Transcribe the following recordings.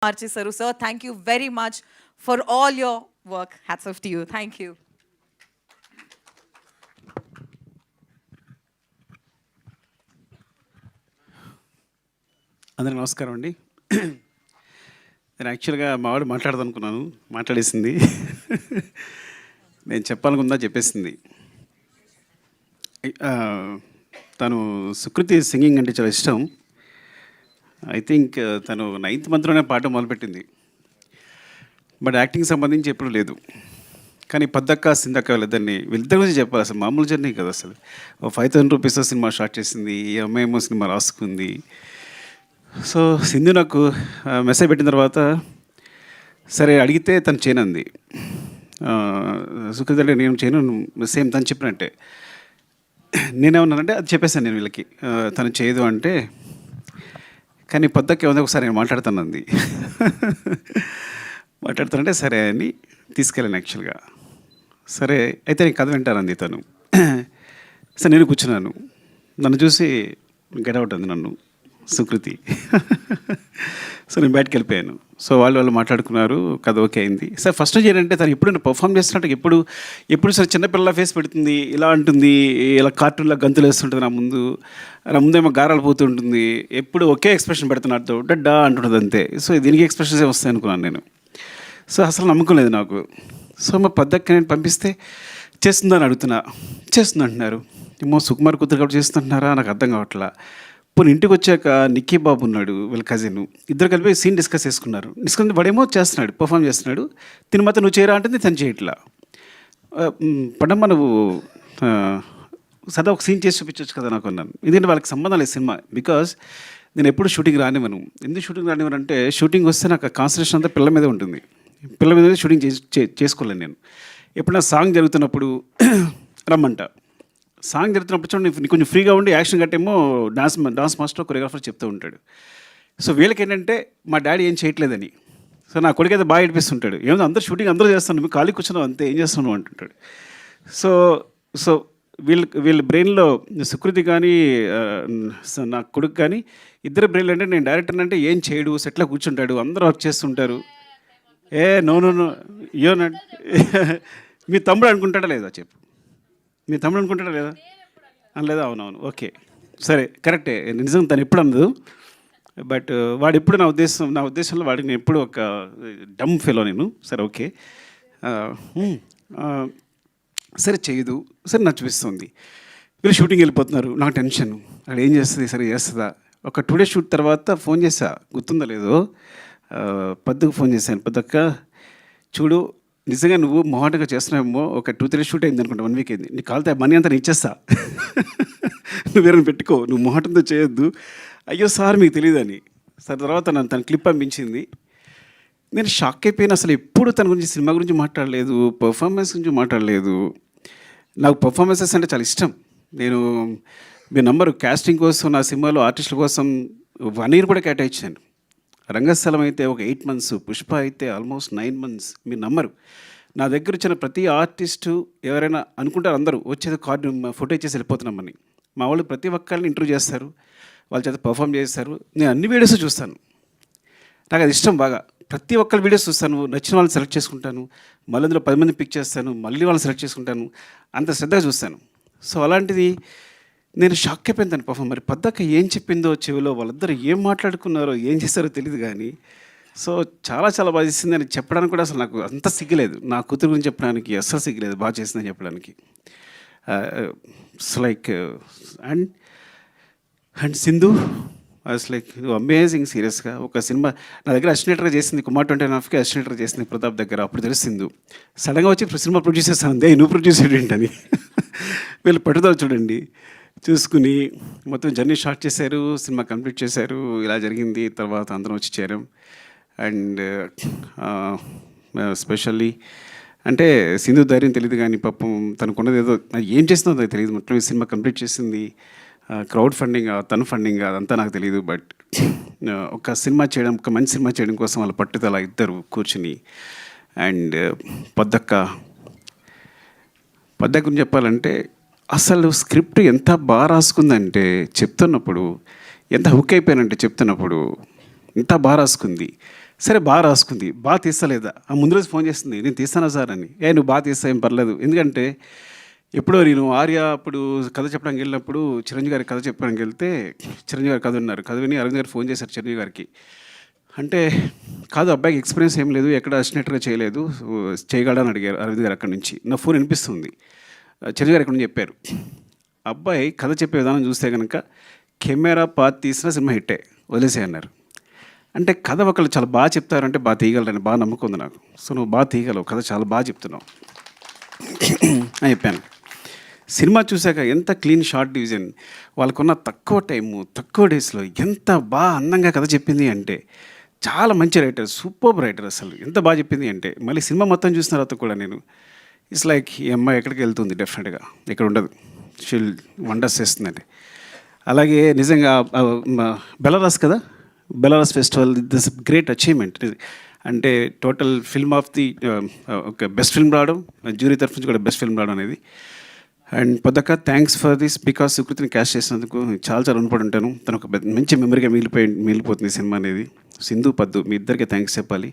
మార్చేశారు. Sir, thank you very much for all your work. Hats off to you. Thank you. అందరికీ నమస్కారం అండి. నేను యాక్చువల్గా మావాడు మాట్లాడదనుకున్నాను, మాట్లాడేసింది. నేను చెప్పాలనుకుందా చెప్పేసింది. తను సుకృతి సింగింగ్ అంటే చాలా ఇష్టం. ఐ థింక్ తను 9th మంత్లోనే పాట మొదలుపెట్టింది. బట్ యాక్టింగ్ సంబంధించి ఎప్పుడు లేదు. కానీ పద్దక్క సిందక్క వీళ్ళిద్దరి గురించి చెప్పాలి. అసలు మామూలు జర్నీ కదా. అసలు 5,000 రూపీస్తో సినిమా స్టార్ట్ చేసింది, ఈ అమ్మాయి ఏమో సినిమా రాసుకుంది. సో సింధు నాకు మెసేజ్ పెట్టిన తర్వాత సరే అడిగితే తను చేయనంది. సుకృతి అంటే నేను చేయను, సేమ్ తను చెప్పినట్టే. నేనేమన్నానంటే అది చెప్పేశాను నేను వీళ్ళకి, తను చేయదు అంటే. కానీ పొద్దుకే ఉంది ఒకసారి నేను మాట్లాడుతానంది. మాట్లాడుతానంటే సరే అని తీసుకెళ్ళాను యాక్చువల్గా. సరే అయితే నేను కథ వింటానంది తను. సరే నేను కూర్చున్నాను. నన్ను చూసి గెటౌట్ అంది నన్ను సుకృతి. సో నేను బయటకు వెళ్ళిపోయాను. సో వాళ్ళు మాట్లాడుకున్నారు, కథ ఓకే అయింది. సార్ ఫస్ట్ ఏంటంటే తను ఎప్పుడు పర్ఫామ్ చేస్తున్నట్టు ఎప్పుడు సార్ చిన్నపిల్లల ఫేస్ పెడుతుంది, ఇలా అంటుంది, ఇలా కార్టూన్లో గంతులు వేస్తుంటుంది, నా ముందేమో గారాలు పోతుంటుంది, ఎప్పుడు ఒకే ఎక్స్ప్రెషన్ పెడుతున్నట్టు డడ్డా అంటుంటుంది అంతే. సో దీనికి ఎక్స్ప్రెషన్స్ వస్తాయి అనుకున్నాను నేను. సో అసలు నమ్మకం లేదు నాకు. సో మా పద్దక్క నేను పంపిస్తే చేస్తుందని అడుగుతున్నా, చేస్తుంది అంటున్నారు. ఏమో సుకుమార్ కూతురు కాబట్టి చేస్తుంటున్నారా నాకు అర్థం కావట్లా. పోనీ ఇంటికి వచ్చాక నిక్కీ బాబు ఉన్నాడు, వీళ్ళ కజిన్, ఇద్దరు కలిపి సీన్ డిస్కస్ చేసుకున్నారు. డిస్కస్ వాడేమో చేస్తున్నాడు, పర్ఫామ్ చేస్తున్నాడు. తిని మాత్రం నువ్వు చేయరా అంటే తను చేయట్లా. పడమ్మ నువ్వు సదా ఒక సీన్ చేసి చూపించవచ్చు కదా నాకు అన్నాను. ఎందుకంటే వాళ్ళకి సంబంధం లేదు సినిమా. బికాజ్ నేను ఎప్పుడు షూటింగ్ రానివ్వను. ఎందుకు షూటింగ్ రానివ్వను అంటే షూటింగ్ వస్తే నాకు కాన్సన్ట్రేషన్ అంతా పిల్లల మీదే ఉంటుంది. పిల్లల మీద షూటింగ్ చేసుకోలేను నేను. ఎప్పుడైనా సాంగ్ జరుగుతున్నప్పుడు రమ్మంట. సాంగ్ జరుగుతున్నప్పుడు చూడండి నీకు కొంచెం ఫ్రీగా ఉండి యాక్షన్ గట్టేమో డాన్స్ మాస్టర్ కొరియోగ్రాఫర్ చెప్తూ ఉంటాడు. సో వీళ్ళకి ఏంటంటే మా డాడీ ఏం చేయట్లేదని. సో నా కొడుకు అయితే బాగా ఏడిపిస్తుంటాడు. ఏమో అందరూ షూటింగ్ అందరూ చేస్తాను, మీకు ఖాళీ కూర్చున్నావు అంతే, ఏం చేస్తున్నావు అంటుంటాడు. సో సో వీళ్ళ బ్రెయిన్లో సుకృతి కానీ నా కొడుకు కానీ ఇద్దరు బ్రెయిన్లో అంటే నేను డైరెక్టర్ అంటే ఏం చేయడు, సెట్లో కూర్చుంటాడు, అందరూ వర్క్ చేస్తుంటారు. నో యోనా మీ తమ్ముడు అనుకుంటాడా లేదా చెప్పు, మీ తమ్ముడు అనుకుంటాడా లేదా అనలేదా? అవునవును ఓకే సరే కరెక్టే, నిజం తను ఎప్పుడు అందదు. బట్ వాడు ఎప్పుడు నా ఉద్దేశంలో వాడికి నేను ఎప్పుడు ఒక డమ్ ఫెలో నేను. సరే ఓకే సరే చేయదు, సరే నచ్చిపిస్తుంది. వీళ్ళు షూటింగ్ వెళ్ళిపోతున్నారు, నాకు టెన్షన్. అక్కడ ఏం చేస్తుంది, సరే చేస్తుందా. ఒక 2 days షూట్ తర్వాత ఫోన్ చేసా, గుర్తుందో లేదో, పద్దుకు ఫోన్ చేశాను. పద్దక్క చూడు నిజంగా నువ్వు మొహాటగా చేస్తున్నావేమో, ఒక 2-3 షూట్ అయింది అనుకుంటా, 1 week అయింది, నీ కాలితే మనీ అంతా నేను ఇచ్చేస్తా, నువ్వు వేరే పెట్టుకో, నువ్వు మొహాటంతో చేయొద్దు. అయ్యో సార్ మీకు తెలియదని. సార్ తర్వాత తన క్లిప్ పంపించింది. నేను షాక్ అయిపోయిన. అసలు ఎప్పుడు తన గురించి సినిమా గురించి మాట్లాడలేదు, పర్ఫార్మెన్స్ గురించి మాట్లాడలేదు. నాకు పర్ఫార్మెన్సెస్ అంటే చాలా ఇష్టం. నేను మీ నంబరు కాస్టింగ్ కోసం నా సినిమాలో ఆర్టిస్టుల కోసం 1 year కూడా కేటాయించాను. రంగస్థలం అయితే ఒక 8 months, పుష్ప అయితే ఆల్మోస్ట్ 9 months. మీరు నమ్మరు, నా దగ్గర వచ్చిన ప్రతి ఆర్టిస్టు ఎవరైనా అనుకుంటారు అందరూ వచ్చేది కార్డు ఫోటో ఇచ్చేసి వెళ్ళిపోతున్నామని. మా వాళ్ళు ప్రతి ఒక్కరిని ఇంటర్వ్యూ చేస్తారు, వాళ్ళ చేత పర్ఫామ్ చేస్తారు. నేను అన్ని వీడియోస్ చూస్తాను, నాకు అది ఇష్టం బాగా. ప్రతి ఒక్కరి వీడియోస్ చూస్తాను, నచ్చిన వాళ్ళని సెలెక్ట్ చేసుకుంటాను, మళ్ళీ అందులో 10 మంది పిక్ చేస్తాను, మళ్ళీ వాళ్ళని సెలెక్ట్ చేసుకుంటాను, అంత శ్రద్ధగా చూస్తాను. సో అలాంటిది నేను షాక్ అయిపోయింది తను పర్ఫామ్. మరి పద్దక్క ఏం చెప్పిందో చెవిలో, వాళ్ళిద్దరు ఏం మాట్లాడుకున్నారో ఏం చేస్తారో తెలియదు కానీ సో చాలా చాలా బాగా చేసింది అని చెప్పడానికి కూడా అసలు నాకు అంత సిగ్గులేదు. నా కూతురు గురించి చెప్పడానికి అస్సలు సిగ్గులేదు, బాగా చేసిందని చెప్పడానికి. It's like and Sindhu is like amazing. సీరియస్గా ఒక సినిమా నా దగ్గర అసిస్టెంట్గా చేసింది, కుమార్ 29.5కి అసిస్టెంట్గా చేసింది ప్రతాప్ దగ్గర. అప్పుడు తెలిసింది. సడన్గా వచ్చి సినిమా ప్రొడ్యూస్ చేస్తాను, అంతే నువ్వు ప్రొడ్యూస్ ఏంటని. వీళ్ళు పట్టుదల చూడండి, చూసుకుని మొత్తం జర్నీ స్టార్ట్ చేశారు, సినిమా కంప్లీట్ చేశారు. ఇలా జరిగింది. తర్వాత అందరం వచ్చి చేరాం. అండ్ స్పెషల్లీ అంటే సింధు ధైర్యం తెలియదు కానీ పాపం తనకున్నది ఏదో ఏం చేస్తుందో నాకు తెలియదు. మొత్తం ఈ సినిమా కంప్లీట్ చేసింది. క్రౌడ్ ఫండింగ్, తను ఫండింగ్ అదంతా నాకు తెలియదు. బట్ ఒక సినిమా చేయడం, ఒక మంచి సినిమా చేయడం కోసం వాళ్ళ పట్టుదల ఇద్దరు కూర్చుని. అండ్ పద్దక్క గురించి చెప్పాలంటే అసలు స్క్రిప్ట్ ఎంత బాగా రాసుకుందంటే చెప్తున్నప్పుడు, ఎంత హుక్ అయిపోయానంటే చెప్తున్నప్పుడు ఎంత బాగా రాసుకుంది. సరే బాగా రాసుకుంది, బాగా తీస్తలేదా, ఆ ముందు రోజు ఫోన్ చేస్తుంది, నేను తీస్తానా సార్ అని. నువ్వు బాగా తీస్తా ఏం పర్లేదు, ఎందుకంటే ఎప్పుడో నేను ఆర్య అప్పుడు కథ చెప్పడానికి వెళ్ళినప్పుడు చిరంజీవి గారి కథ చెప్పడానికి వెళ్తే చిరంజీవి గారు కథ ఉన్నారు, కథ విని అరవింద్ గారు ఫోన్ చేశారు చిరంజీవి గారికి. అంటే కాదు అబ్బాయికి ఎక్స్పీరియన్స్ ఏం లేదు, ఎక్కడ అసినట్టుగా చేయలేదు, చేయగలడని అడిగారు అరవింద్ గారు. అక్కడి నుంచి నా ఫోన్ వినిపిస్తుంది, చిరంజీవి గారు ఎక్కడి నుంచి చెప్పారు. అబ్బాయి కథ చెప్పే విధానం చూస్తే కనుక కెమెరా పాత తీసిన సినిమా హిట్టే, వదిలేసే అన్నారు. అంటే కథ ఒకళ్ళు చాలా బాగా చెప్తారంటే బాగా తీయగలరని బాగా నమ్మకం ఉంది నాకు. సో నువ్వు బాగా తీయగలవు, కథ చాలా బాగా చెప్తున్నావు అని చెప్పాను. సినిమా చూశాక ఎంత క్లీన్ షార్ట్ డివిజన్, వాళ్ళకున్న తక్కువ టైము తక్కువ డేస్లో ఎంత బాగా అందంగా కథ చెప్పింది అంటే, చాలా మంచి రైటర్, సూపర్ రైటర్. అసలు ఎంత బాగా చెప్పింది అంటే, మళ్ళీ సినిమా మొత్తం చూసిన తర్వాత కూడా నేను ఇట్స్ లైక్ ఈ అమ్మాయి ఎక్కడికి వెళ్తుంది, డెఫినెట్గా ఇక్కడ ఉండదు, షీల్ వండర్స్ చేస్తుందండి. అలాగే నిజంగా బెలారస్ కదా, Belarus festival this great achievement. అంటే టోటల్ ఫిల్మ్ ఆఫ్ ది ఒక బెస్ట్ ఫిల్మ్ రావడం, జ్యూరీ తరఫు నుంచి కూడా బెస్ట్ ఫిల్మ్ రావడం అనేది. అండ్ పొద్దక థ్యాంక్స్ ఫర్ దిస్, బికాస్ సుకృతిని క్యాష్ చేసినందుకు చాలా చాలా రుణపడి ఉంటాను. తను ఒక మంచి మెమరీగా మిగిలిపోతుంది సినిమా అనేది. సింధు పద్దు మీ ఇద్దరికి థ్యాంక్స్ చెప్పాలి,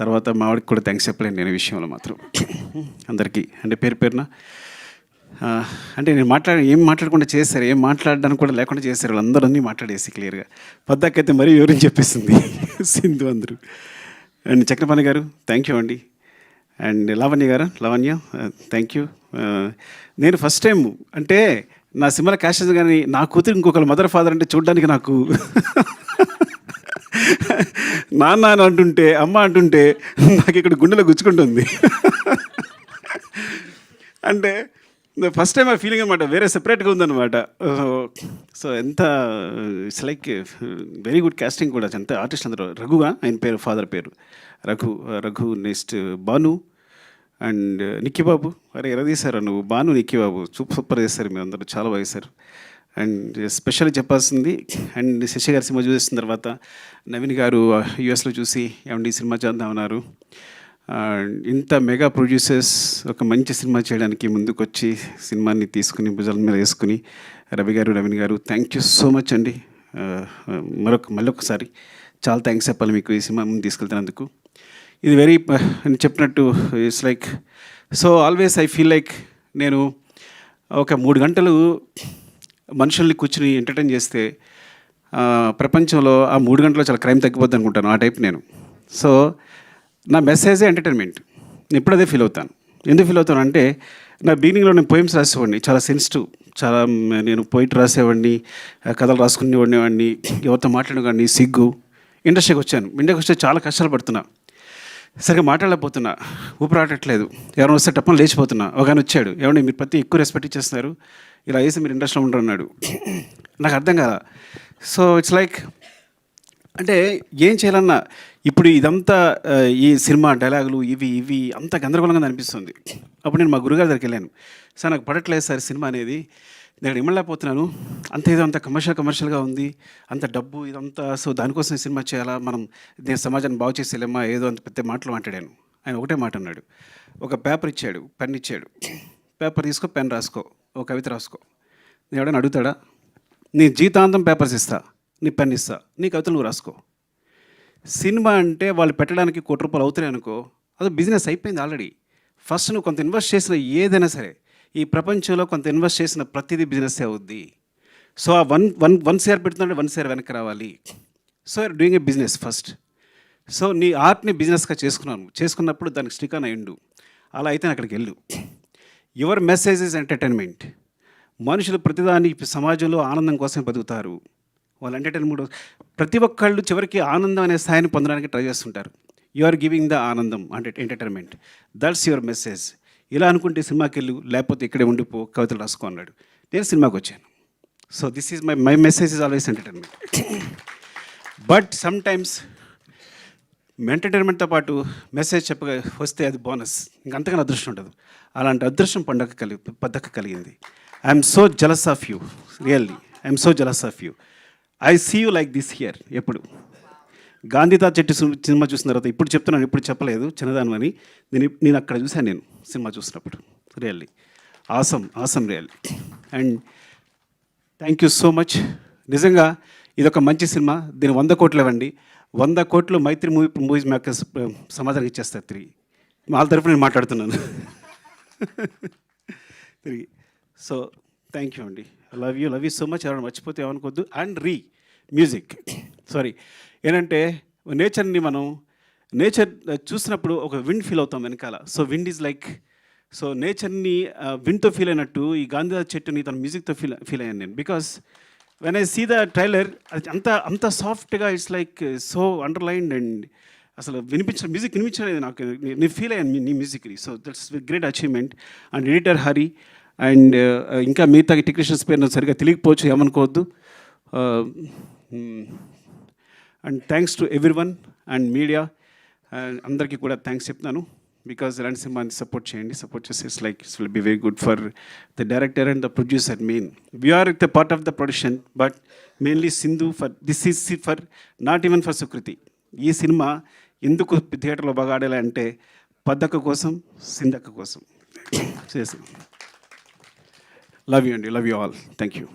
తర్వాత మావాడికి కూడా థ్యాంక్స్ చెప్పలేను నేను ఈ విషయంలో మాత్రం. అందరికీ అంటే పేరు పేరున అంటే నేను ఏం మాట్లాడకుండా చేశారు, ఏం మాట్లాడడానికి కూడా లేకుండా చేశారు, వాళ్ళందరూ అన్నీ మాట్లాడేసి క్లియర్గా. పద్దాకైతే మరీ వివరించి చెప్పేసింది సింధు అందరూ. అండ్ చక్రపాణి గారు థ్యాంక్ యూ అండి. And Lavanya thank you. నేను ఫస్ట్ టైం అంటే నా సినిమాలో క్యాష్ చేసి కానీ నా కూతురు ఇంకొకరు మదర్ ఫాదర్ అంటే చూడడానికి నాకు నాన్న అని అంటుంటే అమ్మ అంటుంటే నాకు ఇక్కడ గుండెలో గుచ్చుకుంటుంది. అంటే ఫస్ట్ టైం ఆ ఫీలింగ్ అనమాట, వేరే సెపరేట్గా ఉందన్నమాట. సో ఎంత it's like very good casting కూడా. అంత ఆర్టిస్ట్ అందరూ, రఘుగా ఆయన పేరు, ఫాదర్ పేరు రఘు. నెక్స్ట్ భాను అండ్ నిక్కీ బాబు. అరే ఎలా తీశారు నువ్వు, భాను నిక్కీ బాబు సూపర్ చేస్తారు మీరు అందరూ, చాలా బాగా చేశారు. అండ్ స్పెషల్గా చెప్పాల్సింది, అండ్ శశి గారి సినిమా చూసిన తర్వాత నవీన్ గారు యూఎస్లో చూసి ఏమండి సినిమా చేద్దామన్నారు. ఇంత మెగా ప్రొడ్యూసర్స్ ఒక మంచి సినిమా చేయడానికి ముందుకొచ్చి సినిమాని తీసుకుని భుజాల మీద వేసుకుని రవి గారు, నవీన్ గారు థ్యాంక్ యూ సో మచ్ అండి. మళ్ళొకసారి చాలా థ్యాంక్స్ చెప్పాలి మీకు ఈ సినిమా ముందు తీసుకెళ్తున్నందుకు. ఇది వెరీ అని చెప్పినట్టు it's like so always I feel like నేను ఒక 3 గంటలు మనుషుల్ని కూర్చుని ఎంటర్టైన్ చేస్తే ప్రపంచంలో ఆ 3 గంటల్లో చాలా క్రైమ్ తగ్గిపోద్ది అనుకుంటాను, ఆ టైప్ నేను. సో నా మెసేజే ఎంటర్టైన్మెంట్, నేను ఇప్పుడు అదే ఫీల్ అవుతాను. ఎందుకు ఫీల్ అవుతాను అంటే, నా బిగినింగ్లో నేను పోయిమ్స్ రాసేవాడిని, చాలా సెన్సిటివ్, చాలా నేను పోయిట్ రాసేవాడిని, కథలు రాసుకునేవాడిని, ఎవరితో మాట్లాడేవాడిని, సిగ్గు. ఇండస్ట్రీకి వచ్చాను, ఇండస్ట్రీకి వస్తే చాలా కష్టాలు పడుతున్నా, సరిగ్గా మాట్లాడలేకపోతున్నా, ఊపిరాడట్లేదు, ఎవరైనా వస్తే టప్పని లేచిపోతున్నా. ఒక ఆయన వచ్చాడు, ఏమంటే మీరు ప్రతి ఎక్కువ రెస్పెక్ట్ ఇచ్చేస్తున్నారు, ఇలా వేసి మీరు ఇండస్ట్రీలో ఉండరు అన్నాడు. నాకు అర్థం కాల. సో ఇట్స్ లైక్ అంటే ఏం చేయాలన్నా ఇప్పుడు ఇదంతా ఈ సినిమా డైలాగులు ఇవి అంత గందరగోళంగా అనిపిస్తుంది. అప్పుడు నేను మా గురుగారి దగ్గరికి వెళ్ళాను, సార్ నాకు పడట్లేదు సార్ సినిమా అనేది, నేను ఇమ్మలేకపోతున్నాను, అంత ఏదో అంత కమర్షియల్గా ఉంది, అంత డబ్బు ఇదంతా, సో దానికోసం సినిమా చేయాలా, మనం నేను సమాజాన్ని బాగు చేసేలేమా, ఏదో అంత పెద్ద మాటలు మాట్లాడాను. ఆయన ఒకటే మాట అన్నాడు, ఒక పేపర్ ఇచ్చాడు, పెన్ ఇచ్చాడు, పేపర్ తీసుకో, పెన్ రాసుకో, ఒక కవిత రాసుకో. నేను ఎవడైనా అడుగుతాడా? నీ జీతాంతం పేపర్స్ ఇస్తా, నీ పెన్ ఇస్తా, నీ కవితలు నువ్వు రాసుకో. సినిమా అంటే వాళ్ళు పెట్టడానికి ₹1 అవుతున్నాయి అనుకో, అది బిజినెస్ అయిపోయింది ఆల్రెడీ. ఫస్ట్ నువ్వు కొంత ఇన్వెస్ట్ చేసిన ఏదైనా సరే ఈ ప్రపంచంలో కొంత ఇన్వెస్ట్ చేసిన ప్రతిదీ బిజినెస్ అవుద్ది. సో ఆ వన్ షేర్ పెడుతుందంటే 1 షేర్ వెనక్కి రావాలి. So you're doing a business first. So నీ ఆర్ట్ని బిజినెస్గా చేసుకున్నప్పుడు దానికి స్టిక్ అని అయ్యిండు. అలా అయితే అక్కడికి వెళ్ళు. Your message is entertainment. మనుషులు ప్రతిదాని సమాజంలో ఆనందం కోసం బతుకుతారు, వాళ్ళు ఎంటర్టైన్మెంట్. ప్రతి ఒక్కళ్ళు చివరికి ఆనందం అనే స్థాయిని పొందడానికి ట్రై చేస్తుంటారు. యు ఆర్ గివింగ్ ద ఆనందం అంటే ఎంటర్టైన్మెంట్, దట్స్ యువర్ మెసేజ్. ఇలా అనుకుంటే సినిమాకి వెళ్ళు, లేకపోతే ఇక్కడే ఉండిపో, కవితలు రాసుకో అన్నాడు. నేను సినిమాకి వచ్చాను. So this is my message is always entertainment. But sometimes ఎంటర్టైన్మెంట్తో పాటు మెసేజ్ చెప్పగా వస్తే అది బోనస్, ఇంకంతగానో అదృష్టం ఉండదు. అలాంటి అదృష్టం పద్దక కలిగింది. I'm so jealous of you, really I'm so jealous of you. I see you like this here. ఎప్పుడు గాంధీతాత చెట్టు సినిమా చూసిన తర్వాత ఇప్పుడు చెప్తున్నాను, ఇప్పుడు చెప్పలేదు చిన్నదాను అని, నేను అక్కడ చూశాను నేను సినిమా చూసినప్పుడు. Really awesome really. And thank you so much. నిజంగా ఇదొక మంచి సినిమా, దీని 100 కోట్లు ఇవ్వండి. 100 కోట్లు మైత్రి మూవీస్ మేకర్స్ సమాధానం ఇచ్చేస్తారు తిరిగి. వాళ్ళ తరఫున నేను మాట్లాడుతున్నాను తిరిగి. సో థ్యాంక్ యూ అండి. Love you so much. ఎవరైనా మర్చిపోతే ఏమనుకోవద్దు. అండ్ మ్యూజిక్ సారీ ఏంటంటే నేచర్ని మనం నేచర్ చూసినప్పుడు ఒక విండ్ ఫీల్ అవుతాం వెనకాల. So wind is like, so నేచర్ని విండ్తో ఫీల్ అయినట్టు ఈ గాంధీ చెట్టుని తన మ్యూజిక్తో ఫీల్ అయ్యాను నేను. Because when I see the trailer అది అంత సాఫ్ట్గా it's like so underlined and అసలు మ్యూజిక్ వినిపించలేదు నాకు. నేను ఫీల్ అయ్యాను నీ మ్యూజిక్ని. So that's great achievement. And editor Hari and ఇంకా మిగతా టెక్నీషియన్స్ పేరు నాకు సరిగ్గా తెలియకపోవచ్చు, ఏమనుకోవద్దు. And thanks to everyone and media అందరికీ కూడా థ్యాంక్స్ చెప్తున్నాను. బికాజ్ ఇలాంటి సినిమాని సపోర్ట్ చేయండి. సపోర్ట్ చేస్తే it's like it's will be very good for the director and the producer main. We are the part of the production but mainly Sindhu for this is for not even for Sukriti. ఈ cinema ఎందుకు థియేటర్లో బాగా ఆడాలి అంటే పద్దక్క కోసం, సింధక్క కోసం చేసాం. లవ్ యూ అండి. Love you all. Thank you.